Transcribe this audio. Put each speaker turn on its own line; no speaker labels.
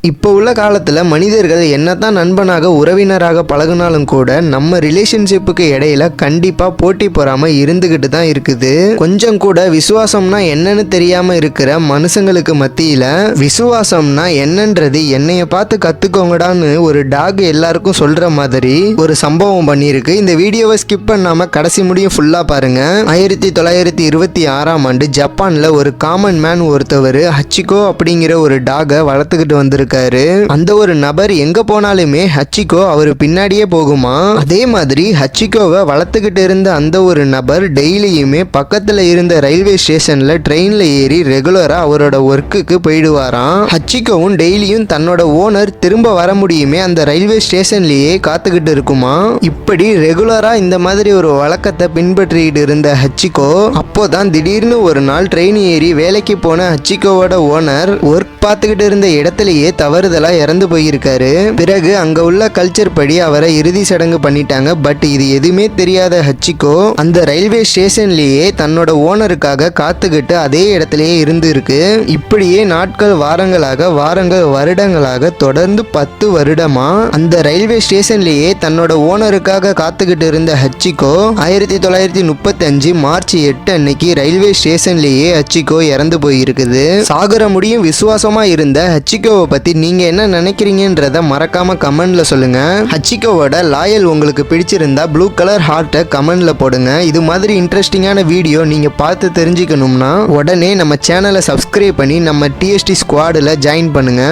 இப்போ உள்ள காலத்தில் மனிதர்கள் என்னதான் நண்பனாக உறவினராக பழகினாலும் கூட நம்ம ரிலேஷன்ஷிப்புக்கு இடையில கண்டிப்பாக போட்டி பொறாமல் இருந்துக்கிட்டு தான் இருக்குது. கொஞ்சம் கூட விசுவாசம்னா என்னன்னு தெரியாமல் இருக்கிற மனுஷங்களுக்கு மத்தியில் விசுவாசம்னா என்னன்றது என்னைய பார்த்து கற்றுக்கோங்கடான்னு ஒரு டாக் எல்லாருக்கும் சொல்கிற மாதிரி ஒரு சம்பவம் பண்ணியிருக்கு. இந்த வீடியோவை ஸ்கிப் பண்ணாமல் கடைசி முடியும் ஃபுல்லாக பாருங்க. 1926 ஜப்பானில் ஒரு காமன் மேன் ஒருத்தவர் ஹச்சிகோ அப்படிங்கிற ஒரு டாகை வளர்த்துக்கிட்டு வந்திருக்கு. அந்த ஒரு நபர் எங்க போனாலுமே ஹச்சிகோ அவர் பின்னாடியே போகுமா. அதே மாதிரி ஹச்சிகோவை வளர்த்துக்கிட்டு இருந்த அந்த ஒரு நபர் டெய்லியுமே பக்கத்துல இருந்த ரயில்வே ஸ்டேஷன்ல ட்ரெயின்ல ஏறி ரெகுலரா அவரோட ஒர்க்குக்கு போயிடுவாராம். ஹச்சிகோவும் டெய்லியும் தன்னோட ஓனர் திரும்ப வர முடியுமே அந்த ரயில்வே ஸ்டேஷன்லயே காத்துக்கிட்டு இருக்குமா. இப்படி ரெகுலரா இந்த மாதிரி ஒரு வழக்கத்தை பின்பற்றிட்டு இருந்த ஹச்சிகோ அப்போதான் திடீர்னு ஒரு நாள் ட்ரெயின் ஏறி வேலைக்கு போன ஹச்சிகோவோட ஓனர் ஒர்க் பார்த்துக்கிட்டு இருந்த இடத்துலயே தவறுதலா இறந்து போயிருக்காரு. பிறகு அங்க உள்ள கல்ச்சர் படி அவரை இறுதி சடங்கு பண்ணிட்டாங்க. பட் இது எதுவுமே தெரியாத ஹச்சிகோ அந்த ரயில்வே ஸ்டேஷன்லயே தன்னோட ஓனருக்காக காத்துக்கிட்டு அதே இடத்துலயே இருந்து இருக்கு. இப்படியே நாட்கள் வாரங்கள் வருடங்களாக தொடர்ந்து 10 வருடமா அந்த ரயில்வே ஸ்டேஷன்லயே தன்னோட ஓனருக்காக காத்துக்கிட்டு இருந்த ஹச்சிகோ 1935 மார்ச் 8 அன்னைக்கு ரயில்வே ஸ்டேஷன்லயே ஹச்சிகோ இறந்து போயிருக்குது. சாகர முடியும் விசுவாசமா இருந்த ஹச்சிகோவை பத்தி நீங்க என்ன நினைக்கிறீங்கன்றத மறக்காம கமெண்ட்ல சொல்லுங்க. ஹச்சிகோவோட லாயல் உங்களுக்கு பிடிச்சிருந்தா ப்ளூ கலர் ஹார்ட்டை கமெண்ட்ல போடுங்க. இது மாதிரி இன்ட்ரெஸ்டிங்கான வீடியோ நீங்க பார்த்து தெரிஞ்சுக்கணும்னா உடனே நம்ம சேனலை சப்ஸ்கிரைப் பண்ணி நம்ம டிஎஸ்டி ஸ்குவாடில் ஜாயின் பண்ணுங்க.